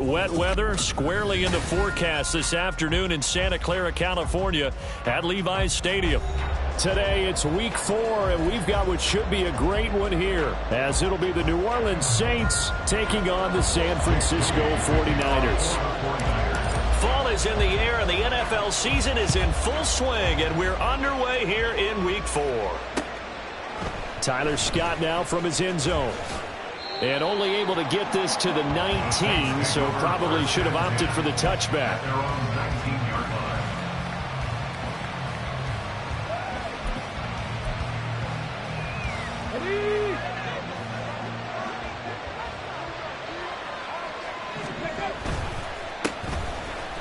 wet weather squarely in the forecast this afternoon in Santa Clara, California at Levi's Stadium. Today it's week 4, and we've got what should be a great one here, as it'll be the New Orleans Saints taking on the San Francisco 49ers. Fall is in the air, and the NFL season is in full swing, and we're underway here in week 4. Tyler Scott now from his end zone. And only able to get this to the 19, so probably should have opted for the touchback.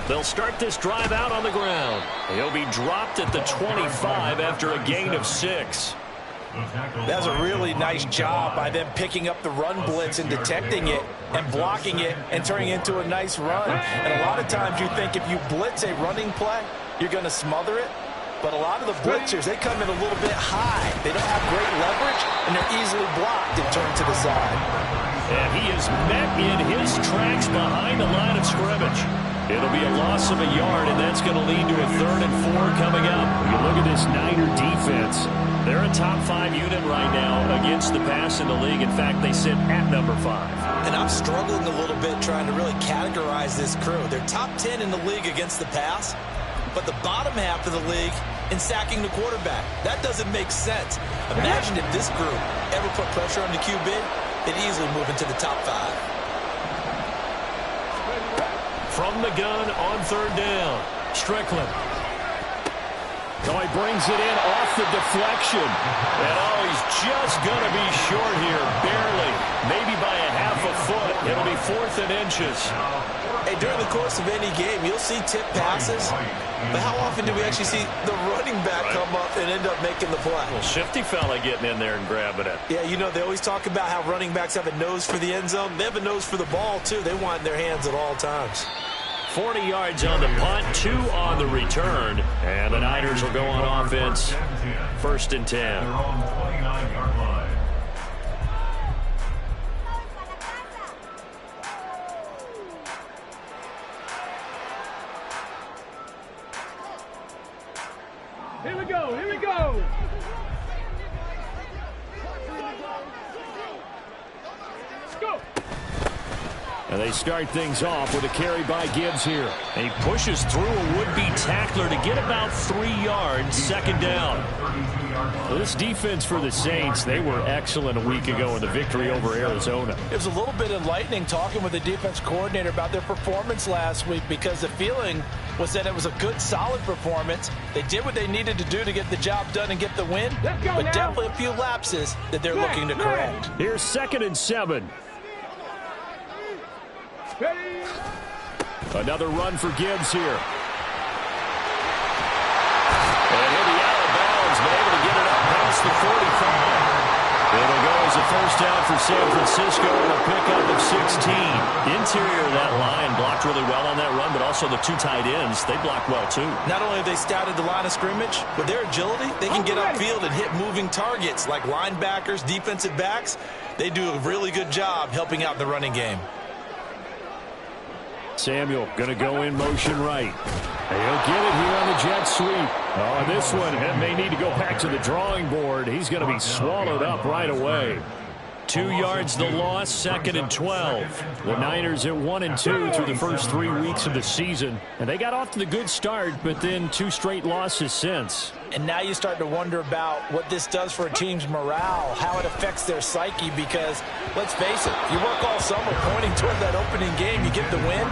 They'll start this drive out on the ground. He'll be dropped at the 25 after a gain of 6. That's a really nice job by them picking up the run blitz and detecting it and blocking it and turning it into a nice run. And a lot of times you think if you blitz a running play, you're going to smother it. But a lot of the blitzers, they come in a little bit high. They don't have great leverage, and they're easily blocked and turned to the side. And he is met in his tracks behind the line of scrimmage. It'll be a loss of a yard, and that's going to lead to a 3rd and 4 coming up. When you look at this Niner defense, they're a top 5 unit right now against the pass in the league. In fact, they sit at number 5. And I'm struggling a little bit trying to really categorize this crew. They're top 10 in the league against the pass, but the bottom half of the league in sacking the quarterback. That doesn't make sense. Imagine if this group ever put pressure on the QB, they'd easily move into the top 5. From the gun on 3rd down, Strickland. Oh, he brings it in off the deflection. And oh, he's just going to be short here, barely. Maybe by a half a foot. It'll be 4th and inches. Hey, during the course of any game, you'll see tip passes. But how often do we actually see the running back come up and end up making the play? Well, shifty fella getting in there and grabbing it. Yeah, you know, they always talk about how running backs have a nose for the end zone. They have a nose for the ball, too. They want it in their hands at all times. 40 yards on the punt, 2 on the return. And the Niners will go on offense. 1st and 10. Here we go, here we go. Let's go. And they start things off with a carry by Gibbs here. And he pushes through a would-be tackler to get about 3 yards, 2nd down. Well, this defense for the Saints, they were excellent a week ago in the victory over Arizona. It was a little bit enlightening talking with the defense coordinator about their performance last week, because the feeling was that it was a good, solid performance. They did what they needed to do to get the job done and get the win, but definitely a few lapses that they're looking to correct. Here's 2nd and 7. Another run for Gibbs here. And he'll be out of bounds, but able to get it up past the 45. It'll go as a 1st down for San Francisco and a pickup of 16. Interior of that line blocked really well on that run, but also the 2 tight ends, they blocked well too. Not only have they scouted the line of scrimmage, with their agility, they can get upfield and hit moving targets like linebackers, defensive backs. They do a really good job helping out the running game. Samuel going to go in motion right. He'll get it here on the jet sweep. Oh, this one may need to go back to the drawing board. He's going to be swallowed up right away. 2 yards the loss, 2nd and 12. The Niners at 1 and 2 through the first 3 weeks of the season. And they got off to the good start, but then 2 straight losses since. And now you start to wonder about what this does for a team's morale, how it affects their psyche, because let's face it, you work all summer pointing toward that opening game, you get the win,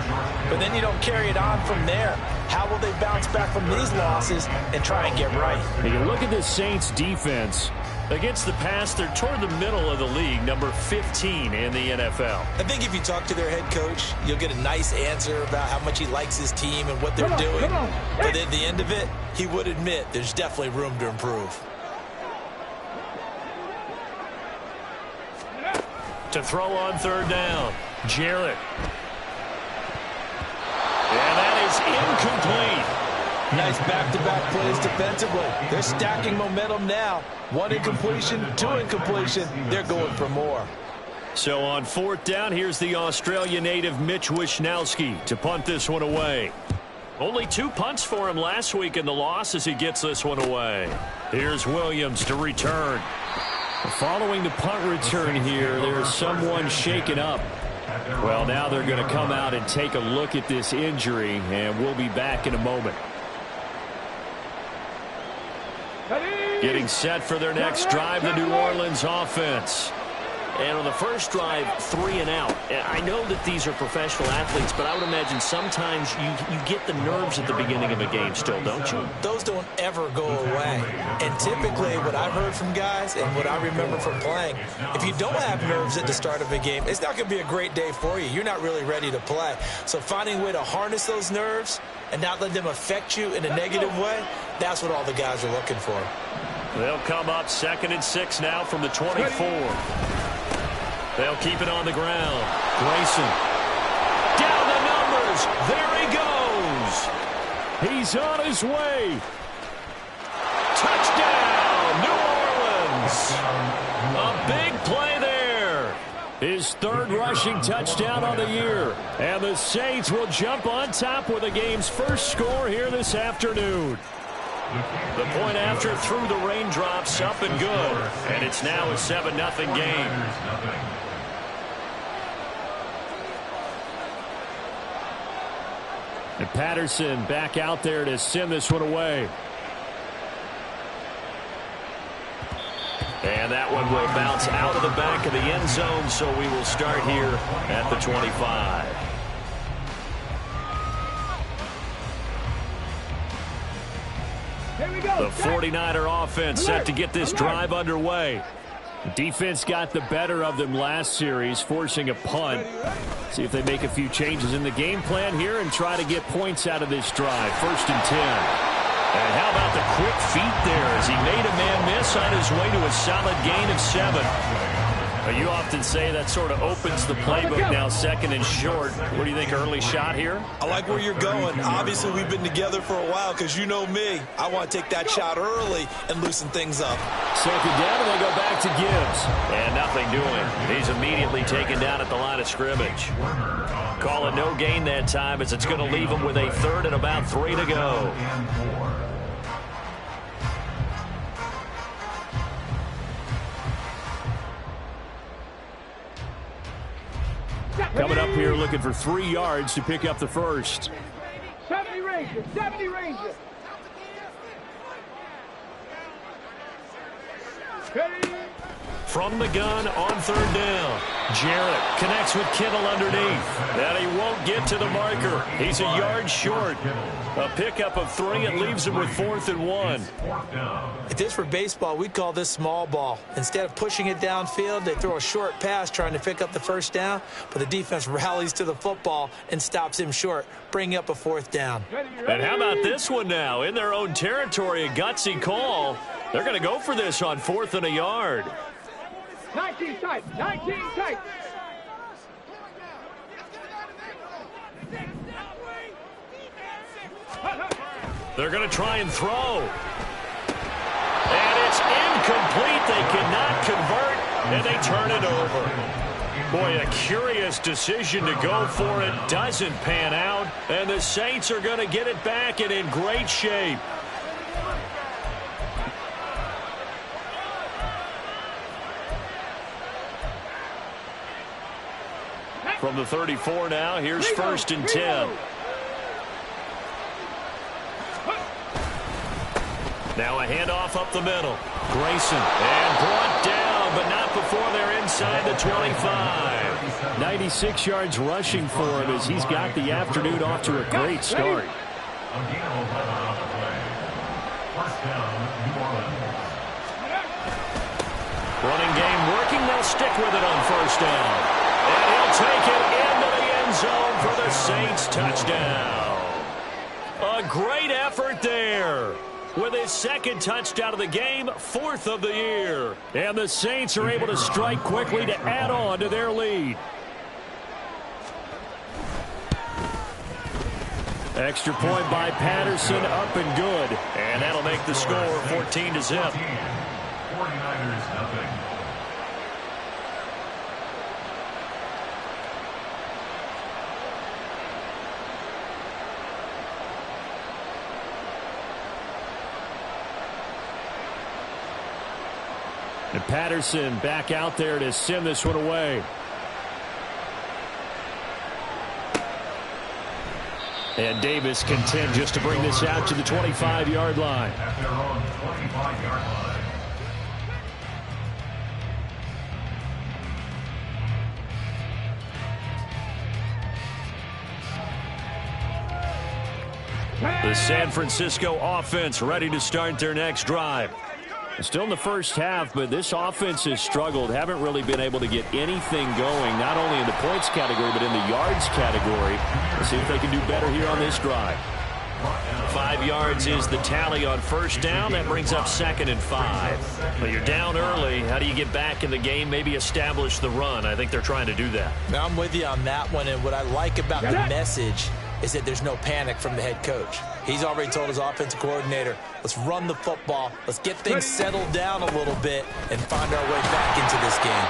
but then you don't carry it on from there. How will they bounce back from these losses and try and get right? And you look at this Saints defense. Against the pass, they're toward the middle of the league, number 15 in the NFL. I think if you talk to their head coach, you'll get a nice answer about how much he likes his team and what they're doing. But at the end of it, he would admit there's definitely room to improve. To throw on 3rd down, Jarrett. And that is incomplete. Nice back-to-back plays defensively. They're stacking momentum now. 1 incompletion, 2 incompletion. They're going for more. So on 4th down, here's the Australia native Mitch Wishnowsky to punt this one away. Only 2 punts for him last week in the loss as he gets this one away. Here's Williams to return. Following the punt return here, there's someone shaken up. Well, now they're going to come out and take a look at this injury, and we'll be back in a moment. Getting set for their next drive, the New Orleans offense. And on the first drive, 3 and out. I know that these are professional athletes, but I would imagine sometimes you get the nerves at the beginning of a game still, don't you? Those don't ever go away. And typically what I've heard from guys and what I remember from playing, if you don't have nerves at the start of a game, it's not going to be a great day for you. You're not really ready to play. So finding a way to harness those nerves and not let them affect you in a negative way, that's what all the guys are looking for. They'll come up 2nd and 6 now from the 24. They'll keep it on the ground. Grayson. Down the numbers. There he goes. He's on his way. Touchdown, New Orleans. A big play there. His 3rd rushing touchdown on the year. And the Saints will jump on top with the game's first score here this afternoon. The point after through the raindrops, up and good. And it's now a 7-0 game. And Patterson back out there to send this one away. And that one will bounce out of the back of the end zone, so we will start here at the 25. Here we go. The 49er offense set to get this drive underway. The defense got the better of them last series, forcing a punt. See if they make a few changes in the game plan here and try to get points out of this drive. 1st and 10. And how about the quick feet there as he made a man miss on his way to a solid gain of 7. You often say that sort of opens the playbook now, 2nd and short. What do you think, early shot here? I like where you're going. Obviously, we've been together for a while because you know me. I want to take that shot early and loosen things up. 2nd down, and they go back to Gibbs. And nothing doing. He's immediately taken down at the line of scrimmage. Call it no gain that time as it's going to leave him with a 3rd and about 3 to go. Coming up here looking for 3 yards to pick up the first. 70 Rangers, 70 Rangers. From the gun on 3rd down. Jarrett connects with Kittle underneath. And he won't get to the marker. He's a yard short. A pickup of 3. It leaves him with 4th and 1. If this were baseball, we'd call this small ball. Instead of pushing it downfield, they throw a short pass trying to pick up the 1st down, but the defense rallies to the football and stops him short, bringing up a 4th down. And how about this one now? In their own territory, a gutsy call. They're going to go for this on 4th and a yard. 19 tight, 19 tight. They're going to try and throw. And it's incomplete. They cannot convert, and they turn it over. Boy, a curious decision to go for it. Doesn't pan out, and the Saints are going to get it back and in great shape. From the 34 now, here's 1st and 10. Now a handoff up the middle. Grayson, and brought down, but not before they're inside the 25. 96 yards rushing for him as he's got the afternoon off to a great start. Running game working. They'll stick with it on 1st down. And he'll take it into the end zone for the Saints touchdown. A great effort there. With his 2nd touchdown of the game, 4th of the year. And the Saints are able to strike quickly to add on to their lead. Extra point by Patterson, up and good. And that'll make the score 14-0. 49ers nothing. And Patterson back out there to send this one away. And Davis content just to bring this out to the 25-yard line. At their own 25-yard line. The San Francisco offense ready to start their next drive. Still in the first half, but this offense has struggled. Haven't really been able to get anything going, not only in the points category, but in the yards category. Let's see if they can do better here on this drive. 5 yards is the tally on first down. That brings up 2nd and 5. But you're down early. How do you get back in the game, maybe establish the run? I think they're trying to do that. Now, I'm with you on that one, and what I like about the message is that there's no panic from the head coach. He's already told his offensive coordinator, let's run the football, let's get things settled down a little bit and find our way back into this game.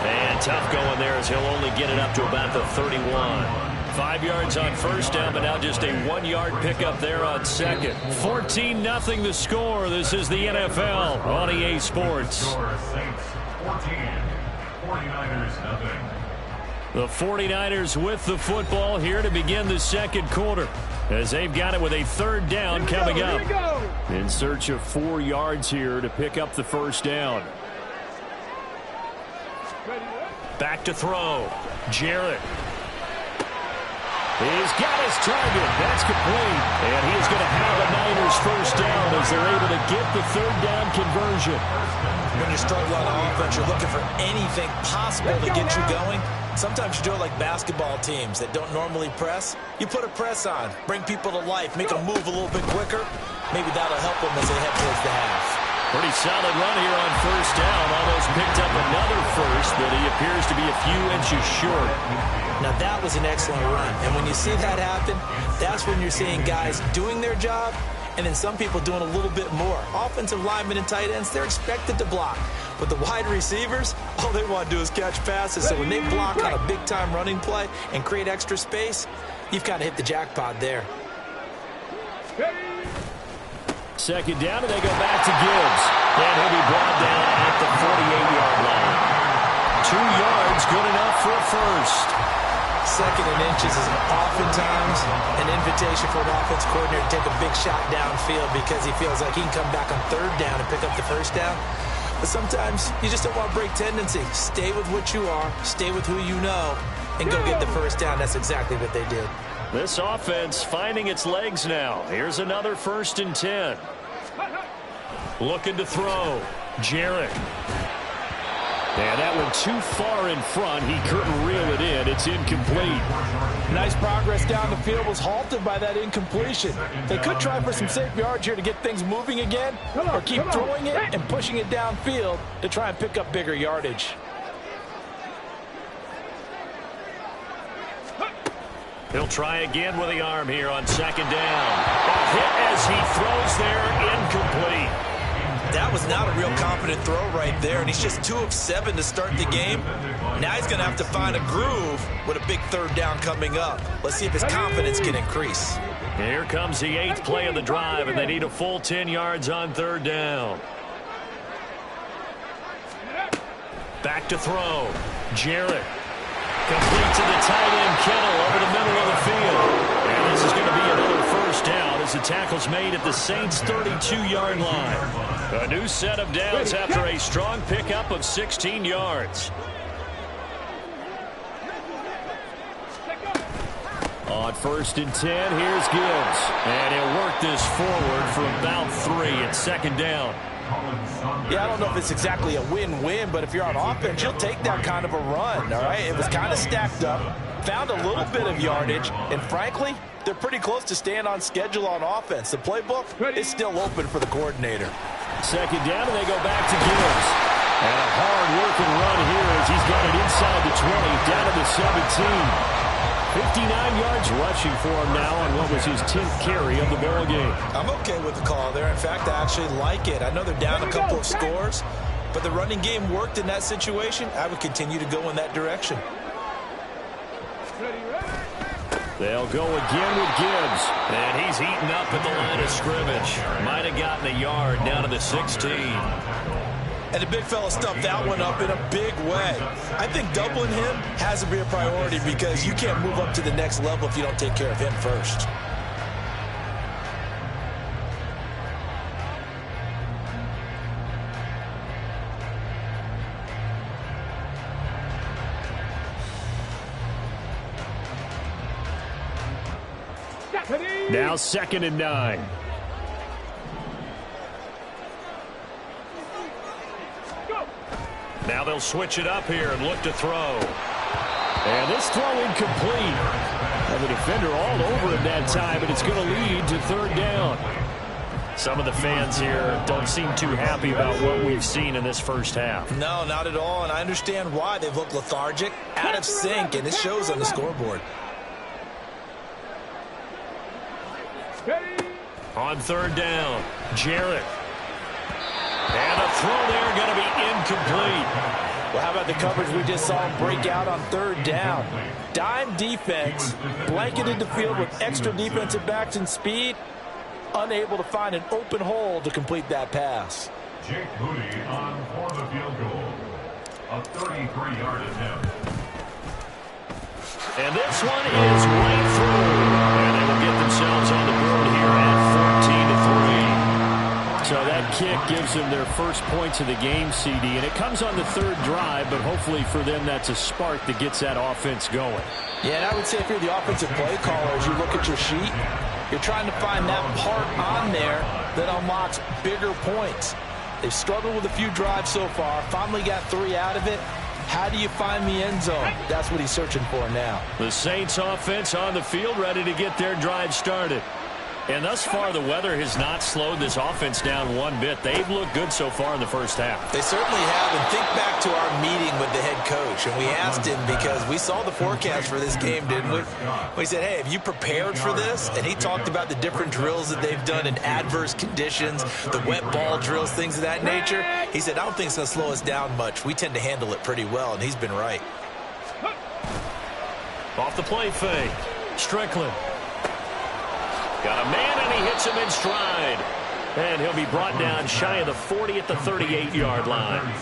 And tough going there as he'll only get it up to about the 31. 5 yards on first down, but now just a 1-yard pickup there on second. 14-0 the score. This is the NFL on EA Sports. Saints 14, 49ers nothing. The 49ers with the football here to begin the second quarter, as they've got it with a 3rd down coming up. In search of 4 yards here to pick up the first down. Back to throw. Jarrett. He's got his target. That's complete. And he is going to have a Niners first down as they're able to get the 3rd down conversion. When you're struggling on offense, you're looking for anything possible to get you going. Sometimes you do it like basketball teams that don't normally press. You put a press on, bring people to life, make them move a little bit quicker. Maybe that'll help them as they head towards the half. Pretty solid run here on first down. Almost picked up another first, but he appears to be a few inches short. Now, that was an excellent run. And when you see that happen, that's when you're seeing guys doing their job and then some people doing a little bit more. Offensive linemen and tight ends, they're expected to block. But the wide receivers, all they want to do is catch passes. So when they block on a big-time running play and create extra space, you've kind of hit the jackpot there. Second down, and they go back to Gibbs. And he'll be brought down at the 48-yard line. 2 yards, good enough for a first. 2nd and inches is oftentimes an invitation for an offense coordinator to take a big shot downfield because he feels like he can come back on 3rd down and pick up the first down. But sometimes you just don't want to break tendency. Stay with what you are, stay with who you know, and go get the first down. That's exactly what they did. This offense finding its legs now. Here's another 1st and 10. Looking to throw. Jarrett. And that one too far in front. He couldn't reel it in. It's incomplete. Nice progress down the field was halted by that incompletion. They could try for some safe yards here to get things moving again, or keep throwing it and pushing it downfield to try and pick up bigger yardage. He'll try again with the arm here on 2nd down. A hit as he throws there, incomplete. That was not a real confident throw right there, and he's just 2 of 7 to start the game. Now he's going to have to find a groove with a big 3rd down coming up. Let's see if his confidence can increase. Here comes the 8th play of the drive, and they need a full 10 yards on 3rd down. Back to throw. Jarrett. Complete to the tight end, Kittle, over the middle of the field. And this is going to be another first down as the tackle's made at the Saints' 32-yard line. A new set of downs after a strong pickup of 16 yards. On 1st and 10, here's Gibbs. And he'll work this forward for about 3 at 2nd down. Yeah, I don't know if it's exactly a win-win, but if you're on offense, you'll take that kind of a run, all right? It was kind of stacked up, found a little bit of yardage, and frankly, they're pretty close to staying on schedule on offense. The playbook is still open for the coordinator. 2nd down, and they go back to Gibbs. And a hard-working run here as he's got it inside the 20, down to the 17. 59 yards rushing for him now on what was his 10th carry of the ball game. I'm okay with the call there. In fact, I actually like it. I know they're down a couple of scores, but the running game worked in that situation. I would continue to go in that direction. They'll go again with Gibbs. And he's eaten up at the line of scrimmage. Might have gotten a yard down to the 16. And the big fella stuffed that one up in a big way. I think doubling him has to be a priority because you can't move up to the next level if you don't take care of him first. Now 2nd and 9. Now they'll switch it up here and look to throw. And this throw incomplete. And the defender all over him that time, but it's going to lead to 3rd down. Some of the fans here don't seem too happy about what we've seen in this first half. No, not at all, and I understand why. They've looked lethargic, out of sync, and it shows on the scoreboard. On 3rd down, Jarrett. And a throw there going to be incomplete. Well, how about the coverage we just saw him break out on 3rd down? Dime defense, blanketed the field with extra defensive backs and speed, unable to find an open hole to complete that pass. Jake Moody on for the field goal. A 33-yard attempt. And this one is right through. And they will get themselves on the board here at 14-3. So that kick gives them their first points of the game, CD, and it comes on the 3rd drive, but hopefully for them that's a spark that gets that offense going. Yeah, and I would say if you're the offensive play caller, as you look at your sheet, you're trying to find that part on there that unlocks bigger points. They've struggled with a few drives so far, finally got 3 out of it. How do you find the end zone? That's what he's searching for now. The Saints offense on the field ready to get their drive started. And thus far, the weather has not slowed this offense down one bit. They've looked good so far in the first half. They certainly have. And think back to our meeting with the head coach. And we asked him because we saw the forecast for this game, didn't we? We said, hey, have you prepared for this? And he talked about the different drills that they've done in adverse conditions, the wet ball drills, things of that nature. He said, I don't think it's going to slow us down much. We tend to handle it pretty well, and he's been right. Off the play fake. Strickland. Got a man, and he hits him in stride. And he'll be brought down shy of the 40 at the 38-yard line.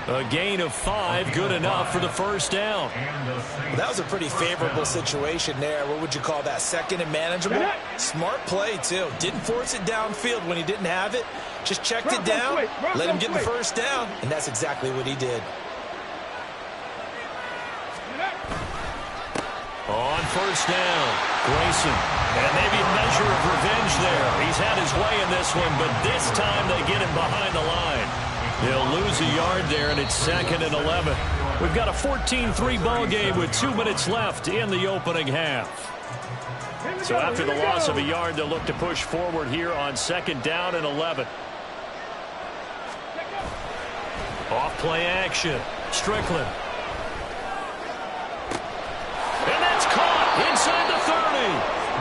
A gain of 5, good enough for the first down. Well, that was a pretty favorable situation there. What would you call that? 2nd and manageable? Smart play, too. Didn't force it downfield when he didn't have it. Just checked it down, let him get the first down, and that's exactly what he did. On 1st down, Grayson. And maybe a measure of revenge there. He's had his way in this one, but this time they get him behind the line. He'll lose a yard there, and it's 2nd and 11. We've got a 14-3 ball game with 2 minutes left in the opening half. So after the loss of a yard, they'll look to push forward here on 2nd down and 11. Off play action. Strickland. And that's caught inside the 30.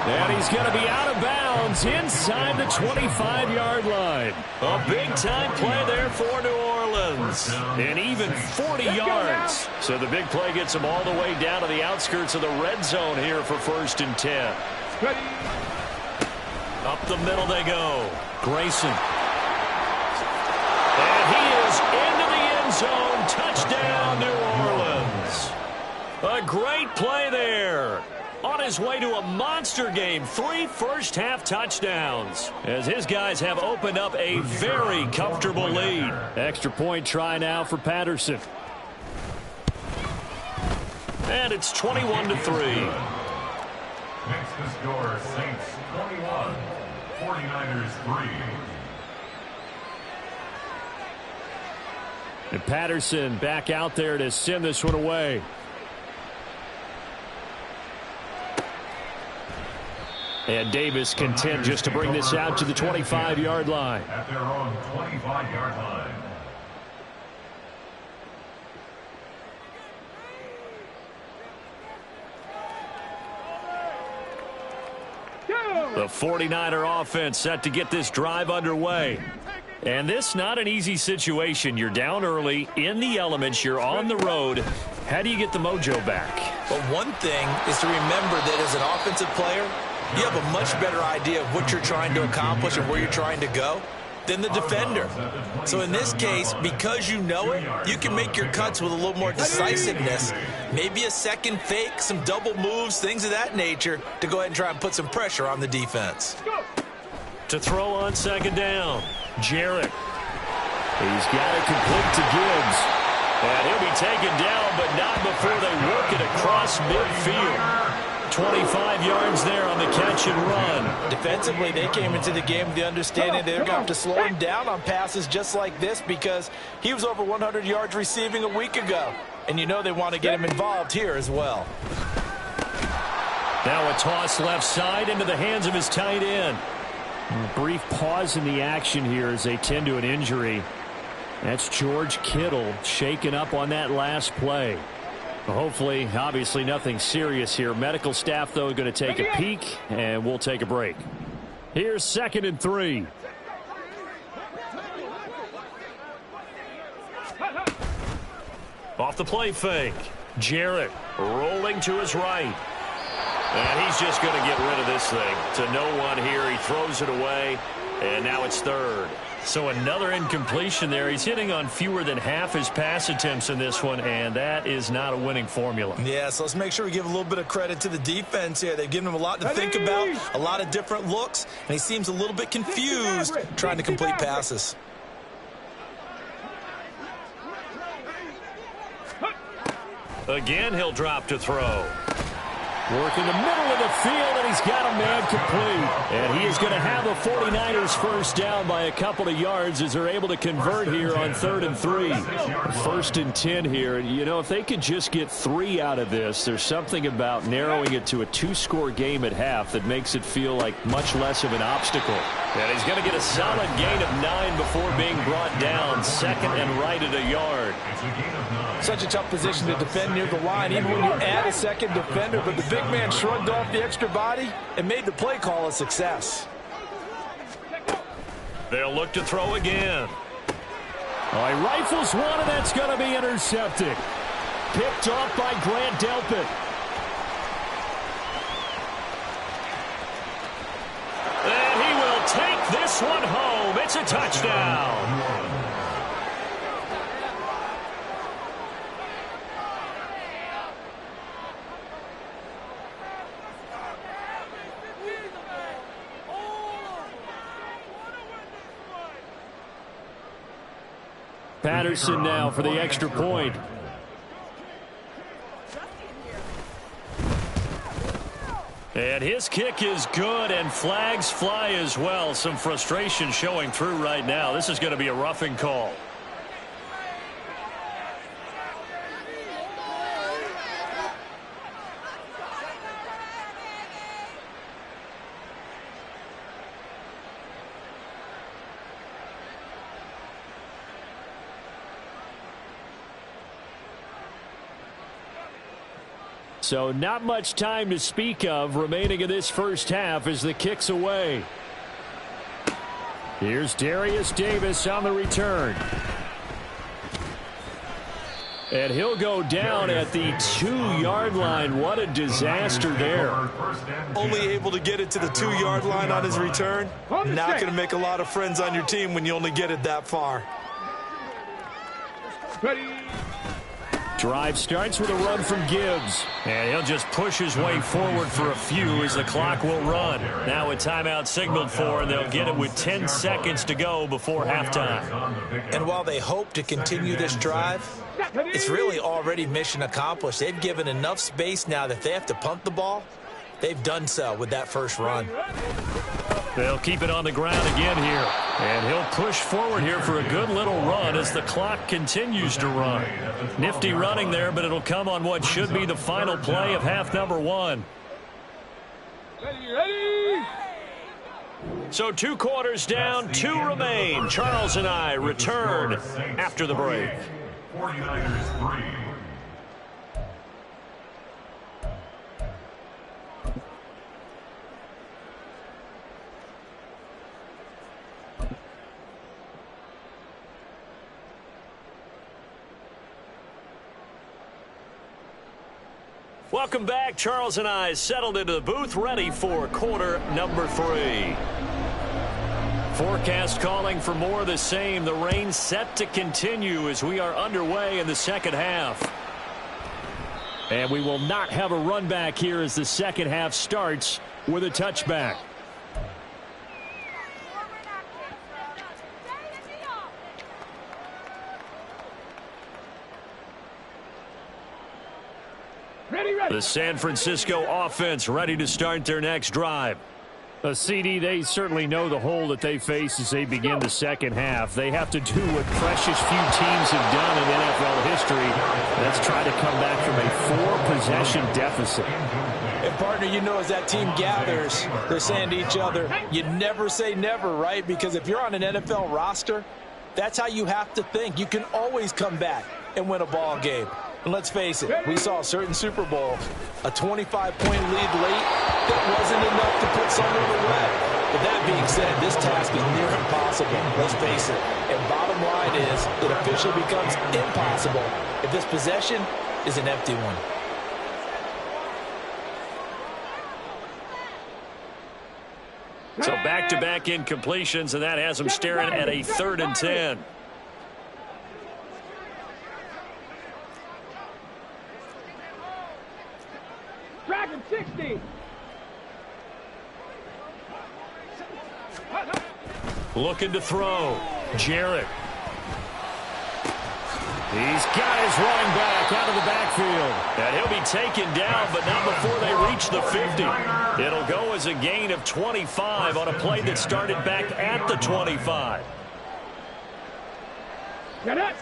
And he's going to be out of bounds inside the 25-yard line. A big-time play there for New Orleans. And even 40 yards. So the big play gets them all the way down to the outskirts of the red zone here for 1st and 10. Up the middle they go. Grayson. And he is into the end zone. Touchdown, New Orleans. A great play there. On his way to a monster game. 3 first-half touchdowns. As his guys have opened up a very comfortable lead. Extra point try now for Patterson. And it's 21-3. Makes the score Saints 21, 49ers 3. And Patterson back out there to send this one away. And Davis content just to bring this out to the 25-yard line. At their own 25-yard line. The 49er offense set to get this drive underway. And this not an easy situation. You're down early, in the elements, you're on the road. How do you get the mojo back? But one thing is to remember that as an offensive player, you have a much better idea of what you're trying to accomplish and where you're trying to go. than the defender. So in this case, because you know it, you can make your cuts with a little more decisiveness. Maybe a second fake, some double moves, things of that nature to go ahead and try and put some pressure on the defense. To throw on second down, Jarrett. He's got it complete to Gibbs. And he'll be taken down, but not before they work it across midfield. 25 yards there on the catch and run. Defensively, they came into the game with the understanding they're going to have to slow him down on passes just like this because he was over 100 yards receiving a week ago. And you know they want to get him involved here as well. Now a toss left side into the hands of his tight end. A brief pause in the action here as they tend to an injury. That's George Kittle shaken up on that last play. Hopefully, obviously nothing serious here. Medical staff, though, going to take a peek, and we'll take a break. Here's 2nd and 3. Off the play fake. Jarrett rolling to his right. And he's just going to get rid of this thing. To no one here. He throws it away, and now it's 3rd. So another incompletion there. He's hitting on fewer than half his pass attempts in this one, and that is not a winning formula. Yeah, so let's make sure we give a little bit of credit to the defense here. They've given him a lot to think about, a lot of different looks, and he seems a little bit confused trying to complete passes. Again, he'll drop to throw. Work in the middle of the field, and he's got a man complete. And he is going to have a 49ers first down by a couple of yards as they're able to convert here on 3rd and 3. 1st and 10 here. And, you know, if they could just get 3 out of this, there's something about narrowing it to a 2-score game at half that makes it feel like much less of an obstacle. And he's going to get a solid gain of 9 before being brought down. 2nd and right at a yard. Such a tough position to defend near the line, even when you add a second defender, but the big man shrugged off the extra body and made the play call a success. They'll look to throw again. Oh, he rifles one, and that's going to be intercepted. Picked off by Grant Delpit. And he will take this one home. It's a touchdown. Patterson now for the extra point. And his kick is good, and flags fly as well. Some frustration showing through right now. This is going to be a roughing call. So not much time to speak of remaining in this first half as the kick's away. Here's Darius Davis on the return. And he'll go down at the 2-yard line. What a disaster there. Only able to get it to the 2-yard line on his return. Not going to make a lot of friends on your team when you only get it that far. Ready. Drive starts with a run from Gibbs. And he'll just push his way forward for a few as the clock will run. Now a timeout signaled for, and they'll get it with 10 seconds to go before halftime. And while they hope to continue this drive, it's really already mission accomplished. They've given enough space now that they have to punt the ball. They've done so with that first run. They'll keep it on the ground again here. And he'll push forward here for a good little run as the clock continues to run. Nifty running there, but it'll come on what should be the final play of half number 1. Ready. So 2 quarters down, 2 remain. Charles and I return after the break. 49ers 3. Welcome back. Charles and I settled into the booth ready for quarter number 3. Forecast calling for more of the same. The rain set to continue as we are underway in the second half. And we will not have a run back here as the second half starts with a touchback. The San Francisco offense ready to start their next drive. A CD, they certainly know the hole that they face as they begin the second half. They have to do what precious few teams have done in NFL history. Let's try to come back from a 4-possession deficit. And, partner, you know, as that team gathers, they're saying to each other, you never say never, right? Because if you're on an NFL roster, that's how you have to think. You can always come back and win a ball game. And let's face it, we saw a certain Super Bowl, a 25-point lead late that wasn't enough to put someone away. But that being said, this task is near impossible. Let's face it. And bottom line is, it officially becomes impossible if this possession is an empty one. So back-to-back incompletions, and that has them staring at a 3rd and 10. Dragon 60. Looking to throw. Jarrett. He's got his running back out of the backfield. And he'll be taken down, but not before they reach the 50. It'll go as a gain of 25 on a play that started back at the 25. Get it.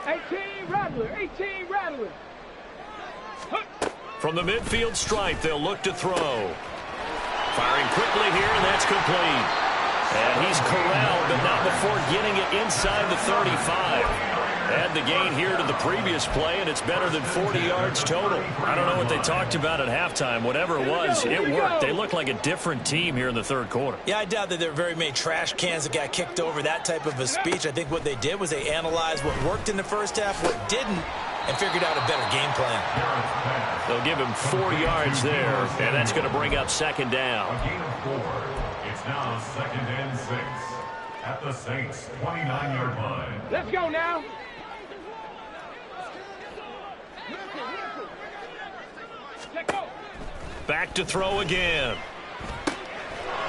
18 Rattler. 18 Rattler. From the midfield stripe, they'll look to throw. Firing quickly here, and that's complete. And he's corralled, but not before getting it inside the 35. Add the gain here to the previous play, and it's better than 40 yards total. I don't know what they talked about at halftime. Whatever it was, it worked. They look like a different team here in the third quarter. Yeah, I doubt that there were very many trash cans that got kicked over, that type of a speech. I think what they did was they analyzed what worked in the first half, what didn't, and figured out a better game plan. They'll give him 4 yards there, and that's going to bring up second down. A gain of 4. It's now 2nd and 6 at the Saints' 29-yard line. Let's go now. Back to throw again.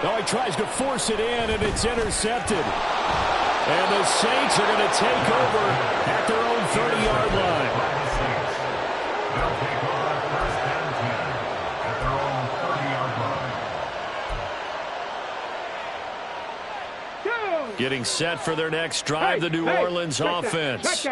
Oh, he tries to force it in, and it's intercepted. And the Saints are going to take over at their own 30-yard line. They'll take over 1st and 10 at their own 30-yard line. Getting set for their next drive, the New Orleans offense.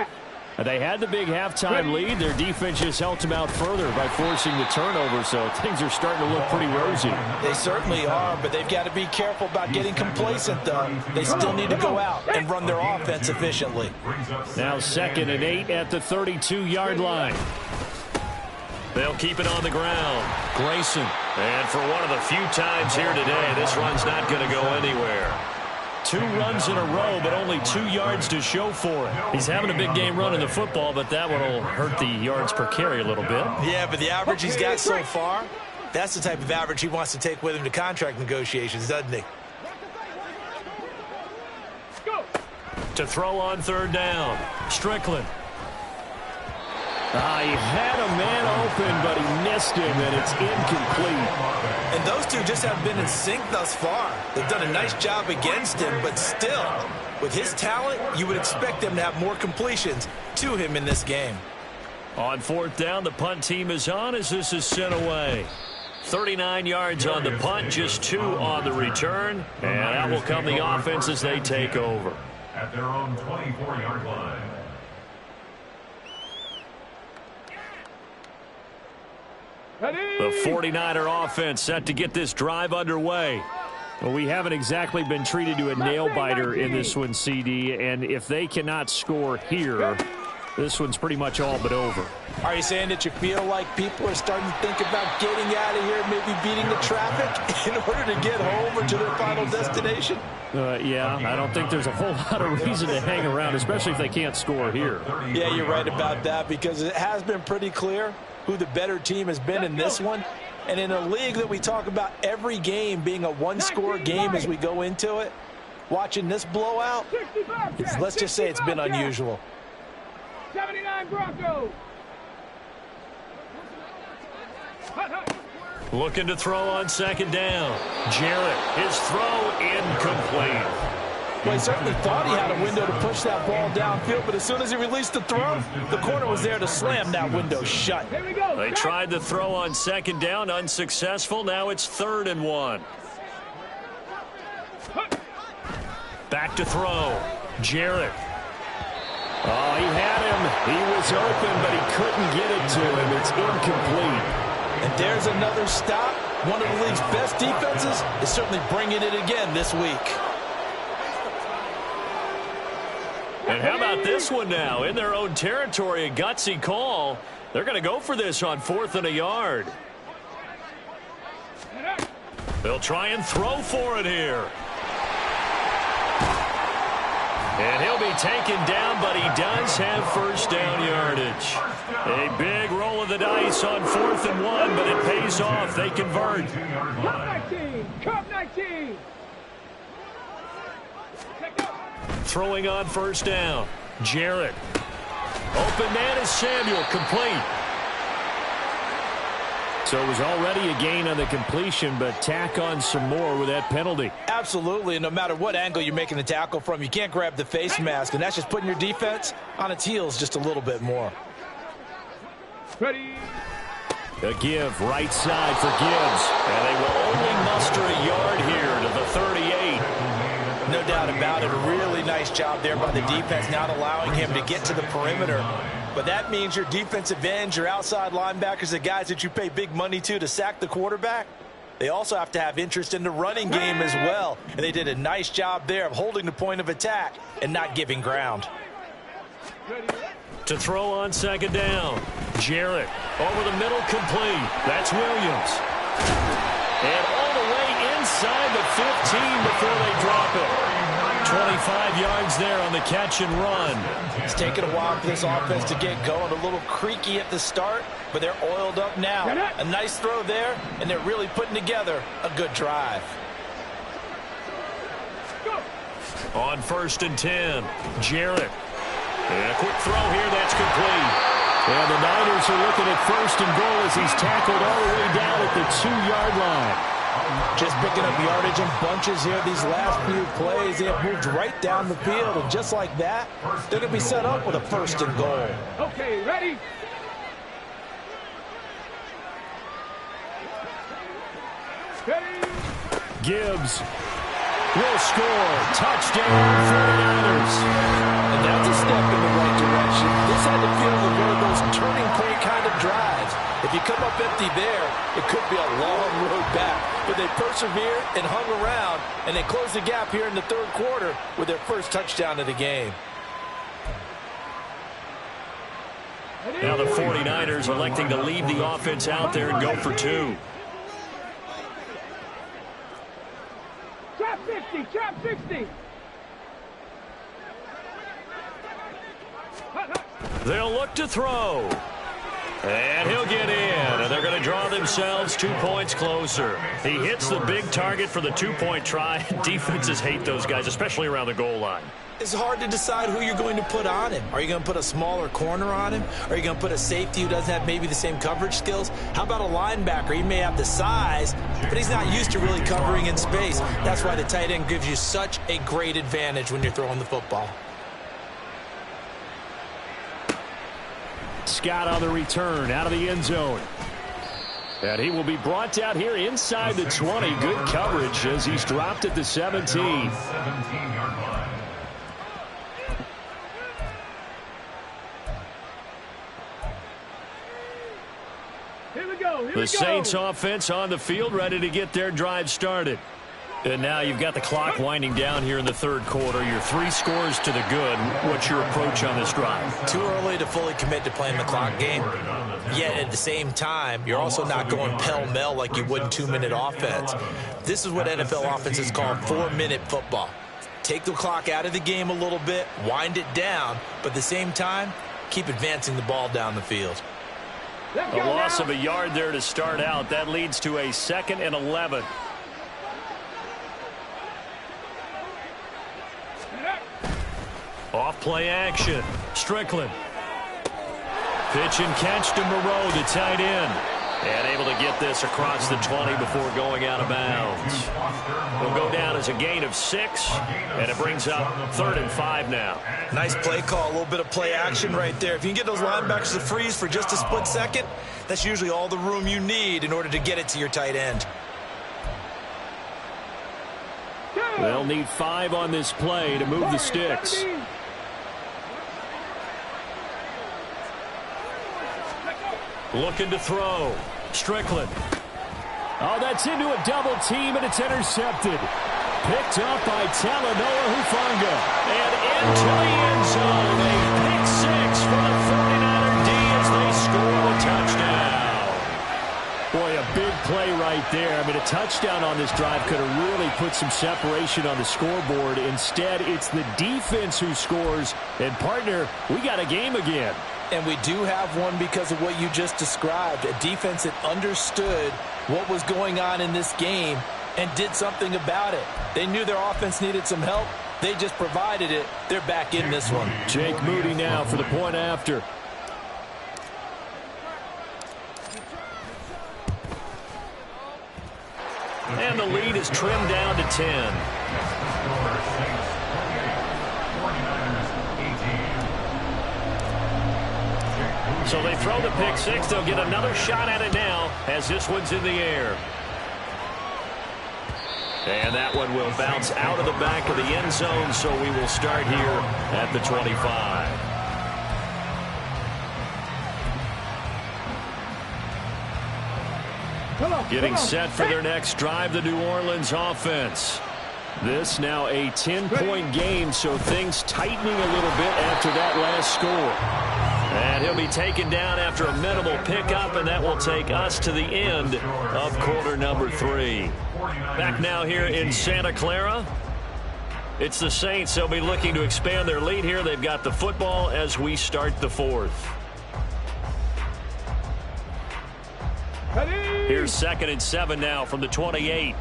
They had the big halftime lead. Their defense just helped them out further by forcing the turnover, so things are starting to look pretty rosy. They certainly are, but they've got to be careful about getting complacent, though. They still need to go out and run their offense efficiently. Now 2nd and 8 at the 32-yard line. They'll keep it on the ground. Grayson. And for one of the few times here today, this run's not going to go anywhere. 2 runs in a row, but only 2 yards to show for it. He's having a big game running the football, but that one will hurt the yards per carry a little bit. Yeah, but the average he's got so far, that's the type of average he wants to take with him to contract negotiations, doesn't he? To throw on 3rd down. Strickland. He had a man open, but he missed him, and it's incomplete. And those two just haven't been in sync thus far. They've done a nice job against him, but still, with his talent, you would expect them to have more completions to him in this game. On 4th down, the punt team is on as this is sent away. 39 yards on the punt, just 2 on the return, and that will come the offense as they take over. At their own 24-yard line. The 49er offense set to get this drive underway. Well, we haven't exactly been treated to a nail-biter in this one, CD, and if they cannot score here, this one's pretty much all but over. Are you saying that you feel like people are starting to think about getting out of here, maybe beating the traffic in order to get home or to their final destination? Yeah, I don't think there's a whole lot of reason to hang around, especially if they can't score here. Yeah, you're right about that, because it has been pretty clear who the better team has been in this one. And in a league that we talk about every game being a one-score game as we go into it, watching this blowout, let's just say it's been unusual. 79 Broncos. Looking to throw on second down. Jarrett, his throw incomplete. Well, he certainly thought he had a window to push that ball downfield, but as soon as he released the throw, the corner was there to slam that window shut. Here we go. They tried the throw on second down, unsuccessful. Now it's 3rd and 1. Back to throw. Jarrett. Oh, he had him. He was open, but he couldn't get it to him. It's incomplete. And there's another stop. One of the league's best defenses is certainly bringing it again this week. And how about this one now? In their own territory, a gutsy call. They're going to go for this on 4th and a yard. They'll try and throw for it here. And he'll be taken down, but he does have first down yardage. A big roll of the dice on 4th and 1, but it pays off. They convert. Cup 19. Cup 19. Throwing on first down. Jarrett. Open man is Samuel. Complete. So it was already a gain on the completion, but tack on some more with that penalty. Absolutely, and no matter what angle you're making the tackle from, you can't grab the face mask, and that's just putting your defense on its heels just a little bit more. Ready. A give right side for Gibbs. And they will only muster a yard here to the 38. No doubt about it. A really nice job there by the defense, not allowing him to get to the perimeter. But that means your defensive ends, your outside linebackers, the guys that you pay big money to sack the quarterback, they also have to have interest in the running game as well. And they did a nice job there of holding the point of attack and not giving ground. To throw on second down. Jarrett over the middle, complete. That's Williams. And all the way inside the 15 before they drop it. 25 yards there on the catch and run. It's taken a while for this offense to get going. A little creaky at the start, but they're oiled up now. A nice throw there, and they're really putting together a good drive. On 1st and 10, Jarrett. And a quick throw here, that's complete. And the Niners are looking at 1st and goal as he's tackled all the way down at the 2-yard line. Just picking up yardage in bunches here these last few plays. They have moved right down the field, and just like that, they're going to be set up with a 1st and goal. Okay, ready. Ready. Gibbs will score. Touchdown, 49ers. And that's a step in the right direction. This had the feel of one of those turning point kind of drives. If you come up empty there, it could be a long road back. But they persevered and hung around, and they closed the gap here in the 3rd quarter with their first touchdown of the game. Now the 49ers electing to leave the offense out there and go for 2. Trap 60. Trap 60. They'll look to throw. And he'll get in, and they're going to draw themselves 2 points closer. He hits the big target for the 2-point try. Defenses hate those guys, especially around the goal line. It's hard to decide who you're going to put on him. Are you going to put a smaller corner on him? Are you going to put a safety who doesn't have maybe the same coverage skills? How about a linebacker? He may have the size, but he's not used to really covering in space. That's why the tight end gives you such a great advantage when you're throwing the football. Scott on the return out of the end zone. And he will be brought down here inside the 20. Good coverage as he's dropped at the 17. 17-yard line. Here we go. The Saints offense on the field, ready to get their drive started. And now you've got the clock winding down here in the 3rd quarter. Your 3 scores to the good. What's your approach on this drive? Too early to fully commit to playing the clock game. Yet at the same time, you're also not going pell-mell like you would in 2-minute offense. This is what NFL offenses call 4-minute football. Take the clock out of the game a little bit, wind it down, but at the same time, keep advancing the ball down the field. A loss of a yard there to start out. That leads to a 2nd and 11. Off play action. Strickland. Pitch and catch to Moreau, the tight end. And able to get this across the 20 before going out of bounds. Will go down as a gain of 6, and it brings up 3rd and 5 now. Nice play call, a little bit of play action right there. If you can get those linebackers to freeze for just a split second, that's usually all the room you need in order to get it to your tight end. They'll need 5 on this play to move the sticks. Looking to throw. Strickland. Oh, that's into a double team, and it's intercepted. Picked up by Talanoa Hufanga. And into the end zone. A pick 6 for the 49er D as they score a touchdown. Boy, a big play right there. I mean, a touchdown on this drive could have really put some separation on the scoreboard. Instead, it's the defense who scores. And, partner, we got a game again. And we do have one because of what you just described. A defense that understood what was going on in this game and did something about it. They knew their offense needed some help. They just provided it. They're back in this one. Jake Moody now for the point after. And the lead is trimmed down to 10. So they throw the pick 6. They'll get another shot at it now as this one's in the air. And that one will bounce out of the back of the end zone, so we will start here at the 25. Getting set for their next drive, the New Orleans offense. This now a 10-point game, so things tightening a little bit after that last score. And he'll be taken down after a minimal pickup, and that will take us to the end of quarter number 3. Back now here in Santa Clara. It's the Saints. They'll be looking to expand their lead here. They've got the football as we start the 4th. Here's 2nd and 7 now from the 28.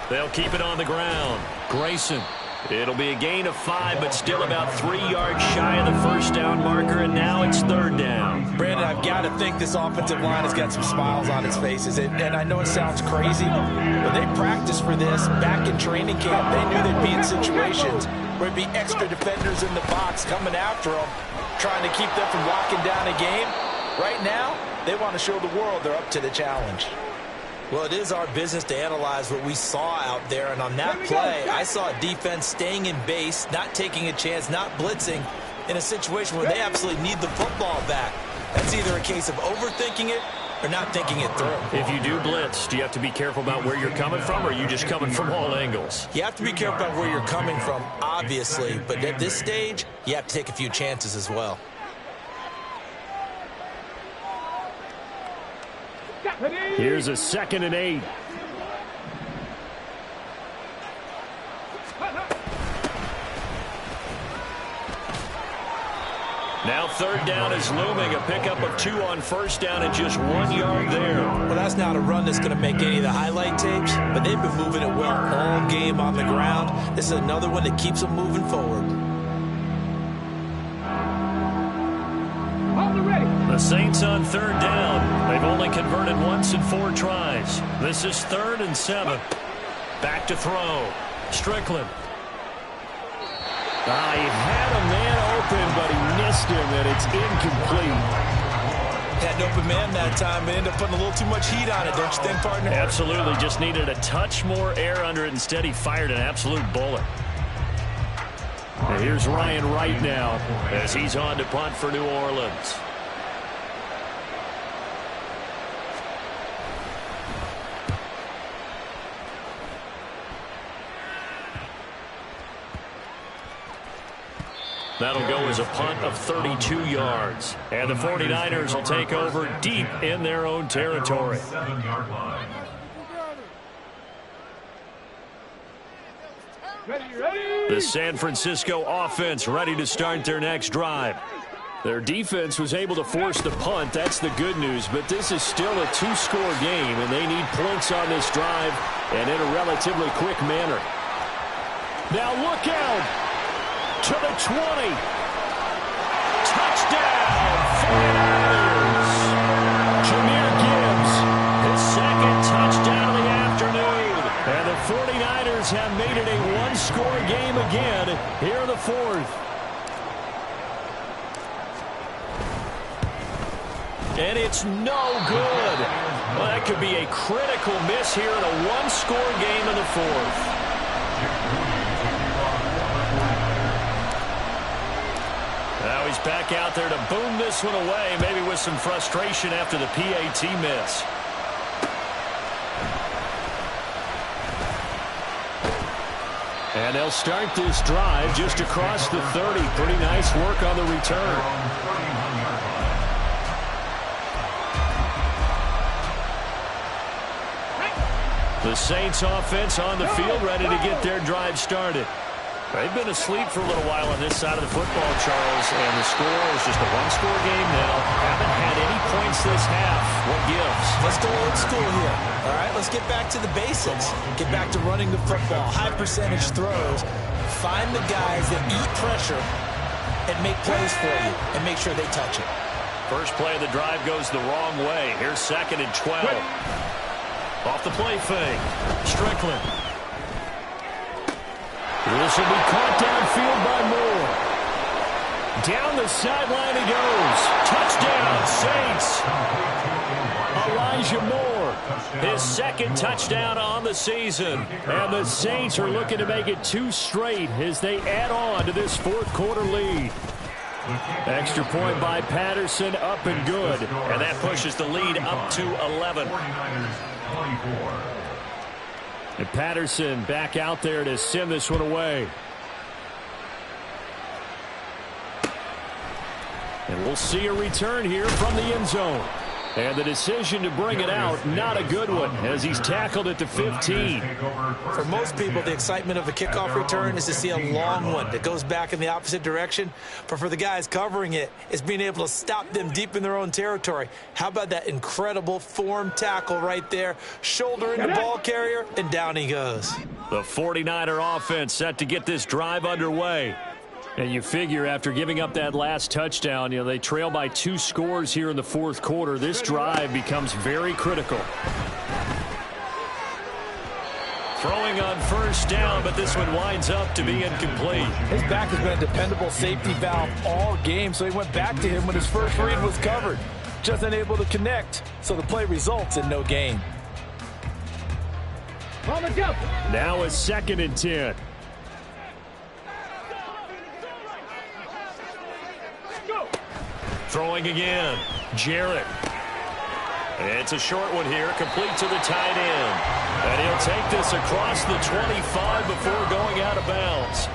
They'll keep it on the ground. Grayson. It'll be a gain of 5, but still about 3 yards shy of the first down marker, and now it's 3rd down. Brandon, I've got to think this offensive line has got some smiles on its faces. And I know it sounds crazy, but they practiced for this back in training camp. They knew they'd be in situations where it'd be extra defenders in the box coming after them, trying to keep them from locking down a game. Right now, they want to show the world they're up to the challenge. Well, it is our business to analyze what we saw out there, and on that play, I saw a defense staying in base, not taking a chance, not blitzing, in a situation where they absolutely need the football back. That's either a case of overthinking it or not thinking it through. If you do blitz, do you have to be careful about where you're coming from, or are you just coming from all angles? You have to be careful about where you're coming from, obviously, but at this stage, you have to take a few chances as well. Here's a 2nd and 8. Now 3rd down is looming. A pickup of 2 on 1st down and just 1 yard there. Well, that's not a run that's going to make any of the highlight tapes, but they've been moving it well all game on the ground. This is another one that keeps them moving forward. The Saints on 3rd down. They've only converted once in 4 tries. This is 3rd and 7. Back to throw. Strickland. He had a man open, but he missed him, and it's incomplete. Had an open man that time, but ended up putting a little too much heat on it, don't you think, partner? Absolutely. Just needed a touch more air under it. Instead, he fired an absolute bullet. And here's Ryan Wright now as he's on to punt for New Orleans. That'll go as a punt of 32 yards. And the 49ers will take over deep in their own territory. 7-yard line. Ready. The San Francisco offense ready to start their next drive. Their defense was able to force the punt. That's the good news. But this is still a two-score game, and they need points on this drive and in a relatively quick manner. Now look out to the 20. Touchdown, 49ers. Jahmyr Gibbs, his second touchdown of the afternoon. And the 49ers have made it a one-score game again here in the fourth. And it's no good. Well, that could be a critical miss here in a one-score game in the fourth. Now he's back out there to boom this one away, maybe with some frustration after the PAT miss. And they'll start this drive just across the 30. Pretty nice work on the return. The Saints offense on the field ready to get their drive started. They've been asleep for a little while on this side of the football, Charles, and the score is just a one-score game now. Haven't had any points this half. What gives? Let's go old school here. All right, let's get back to the basics. Get back to running the football, high percentage throws. Find the guys that eat pressure and make plays for you and make sure they touch it. First play of the drive goes the wrong way. Here's 2nd and 12. Off the play fake. Strickland. This will be caught downfield by Moore. Down the sideline he goes. Touchdown, Saints. Elijah Moore. His second touchdown on the season. And the Saints are looking to make it 2 straight as they add on to this fourth quarter lead. Extra point by Patterson, up and good. And that pushes the lead up to 11. And Patterson back out there to send this one away. And we'll see a return here from the end zone. And the decision to bring it out, not a good one, as he's tackled at the 15. For most people, the excitement of a kickoff return is to see a long one that goes back in the opposite direction. But for the guys covering it, it's being able to stop them deep in their own territory. How about that incredible form tackle right there? Shoulder in the ball carrier, and down he goes. The 49er offense set to get this drive underway. And you figure after giving up that last touchdown, they trail by 2 scores here in the fourth quarter. This drive becomes very critical. Throwing on first down, but this one winds up to be incomplete. His back has been a dependable safety valve all game, so he went back to him when his first read was covered. Just unable to connect, so the play results in no gain. Now it's 2nd and 10. Throwing again. Jarrett. It's a short one here, complete to the tight end. And he'll take this across the 25 before going out of bounds.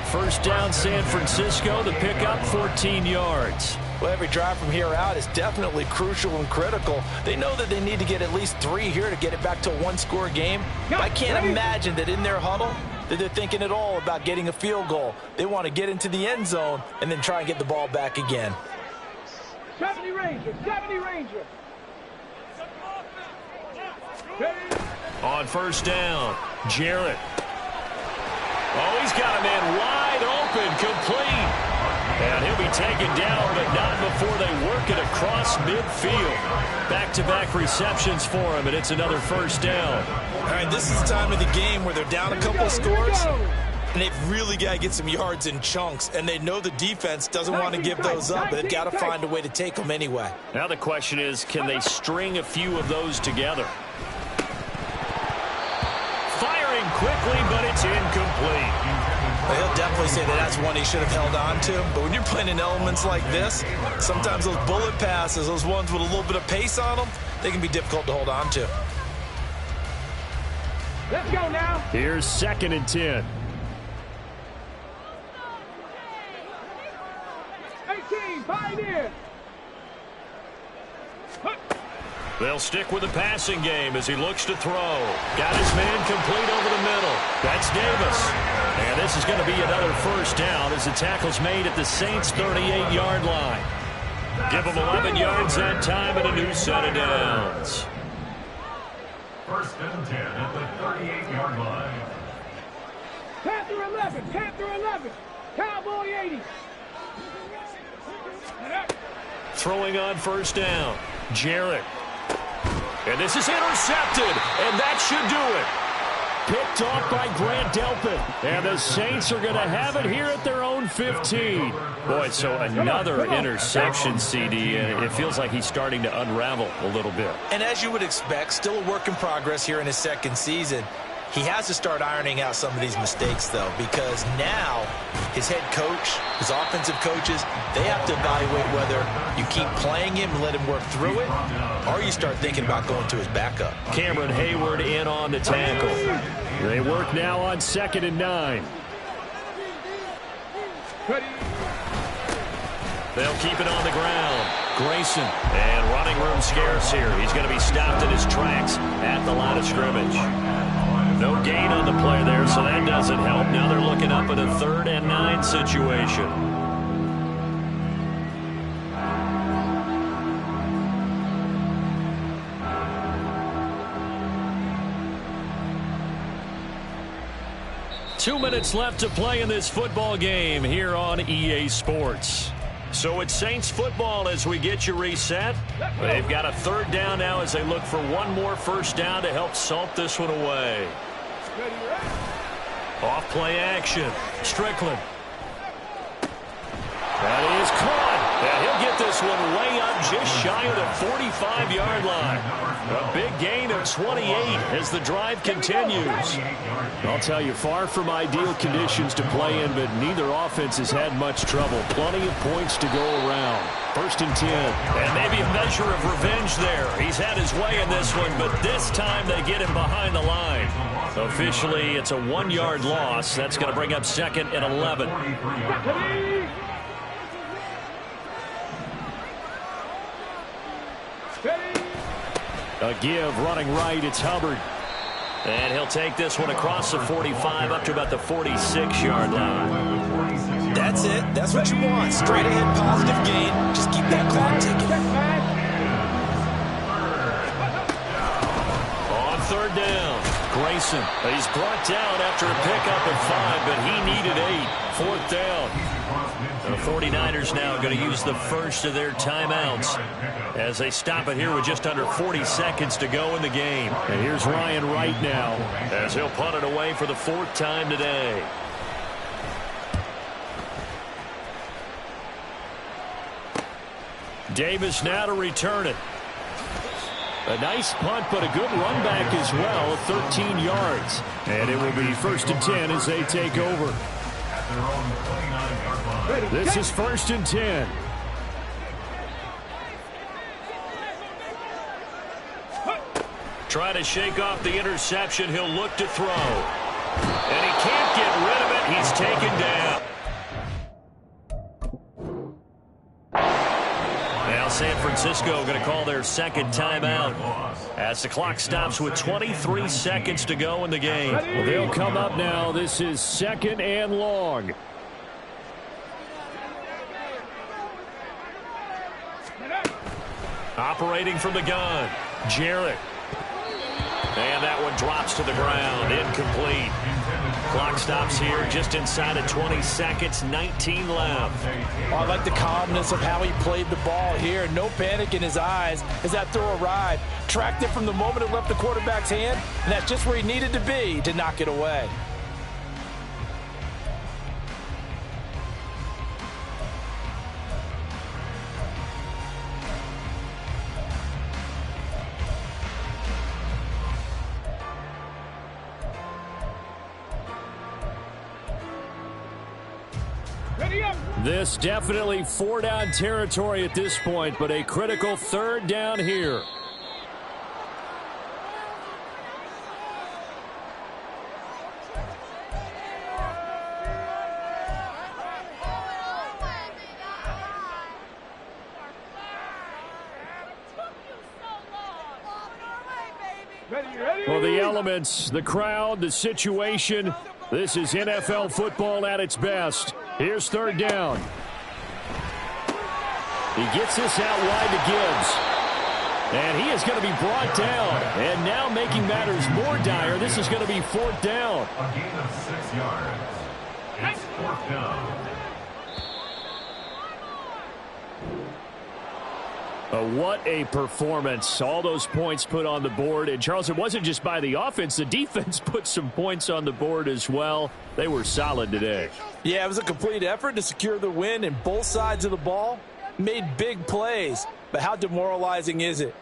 First down, San Francisco. The pickup, 14 yards. Well, every drive from here out is definitely crucial and critical. They know that they need to get at least 3 here to get it back to a one-score game. I can't imagine that in their huddle that they're thinking at all about getting a field goal. They want to get into the end zone and then try and get the ball back again. 70 Ranger, 70 Ranger. On first down, Jarrett. Oh, he's got a man wide open, complete. And he'll be taken down, but not before they work it across midfield. Back-to-back receptions for him, and it's another first down. All right, this is the time of the game where they're down a couple of scores, and they've really got to get some yards in chunks, and they know the defense doesn't want to give those up, but they've got to find a way to take them anyway. Now the question is, can they string a few of those together? Firing quickly, but it's incomplete. Well, he'll definitely say that that's one he should have held on to, but when you're playing in elements like this, sometimes those bullet passes, those ones with a little bit of pace on them, they can be difficult to hold on to. Let's go now. Here's 2nd and 10. 18, Pioneer. They'll stick with the passing game as he looks to throw. Got his man complete over the middle. That's Davis. And this is going to be another first down as the tackle's made at the Saints' 38-yard line. Give them 11 yards that time and a new set of downs. First and 10 at the 38-yard line. Panther 11, Panther 11, Cowboy 80. Throwing on first down. Jarrett. And this is intercepted, and that should do it. Picked off by Grant Delpit. And the Saints are going to have it here at their own 15. Boy, so another interception, CD, and it feels like he's starting to unravel a little bit. And as you would expect, still a work in progress here in his second season. He has to start ironing out some of these mistakes, though, because now his head coach, his offensive coaches, they have to evaluate whether you keep playing him and let him work through it, or you start thinking about going to his backup. Cameron Hayward in on the tackle. They work now on 2nd and 9. They'll keep it on the ground. Grayson, and running room scarce here. He's going to be stopped in his tracks at the line of scrimmage. No gain on the play there, so that doesn't help. Now they're looking up at a 3rd and 9 situation. Two minutes left to play in this football game here on EA Sports. So it's Saints football as we get you reset. They've got a 3rd down now as they look for one more first down to help salt this one away. Off play action. Strickland. That is caught. And he'll get this one way up just shy of the 45-yard line. A big gain of 28 as the drive continues. I'll tell you, far from ideal conditions to play in, but neither offense has had much trouble. Plenty of points to go around. 1st and 10. And maybe a measure of revenge there. He's had his way in this one, but this time they get him behind the line. Officially, it's a 1-yard loss. That's going to bring up 2nd and 11. A give running right. It's Hubbard. And he'll take this one across the 45 up to about the 46-yard line. That's it. That's what you want. Straight ahead positive gain. Just keep that clock ticking. On 3rd down, Grayson. He's brought down after a pickup of 5, but he needed 8. 4th down. The 49ers now going to use the first of their timeouts as they stop it here with just under 40 seconds to go in the game. And here's Ryan Wright now as he'll punt it away for the 4th time today. Davis now to return it. A nice punt, but a good run back as well, 13 yards. And it will be 1st and 10 as they take over. This is 1st and 10. Try to shake off the interception. He'll look to throw. And he can't get rid of it. He's taken down. Now San Francisco going to call their 2nd timeout as the clock stops with 23 seconds to go in the game. Well, they'll come up now. This is 2nd and long. Operating from the gun, Jarrett. And that one drops to the ground, incomplete. Clock stops here just inside of 20 seconds, 19 left. Oh, I like the calmness of how he played the ball here. No panic in his eyes as that throw arrived. Tracked it from the moment it left the quarterback's hand, and that's just where he needed to be to knock it away. This definitely 4-down territory at this point, but a critical 3rd down here. Ready. Well, the elements, the crowd, the situation. This is NFL football at its best. Here's third down. He gets this out wide to Gibbs. And he is going to be brought down. And now making matters more dire, this is going to be fourth down. A gain of 6 yards. It's fourth down. What a performance. All those points put on the board. And, Charles, it wasn't just by the offense. The defense put some points on the board as well. They were solid today. Yeah, it was a complete effort to secure the win, and both sides of the ball made big plays. But how demoralizing is it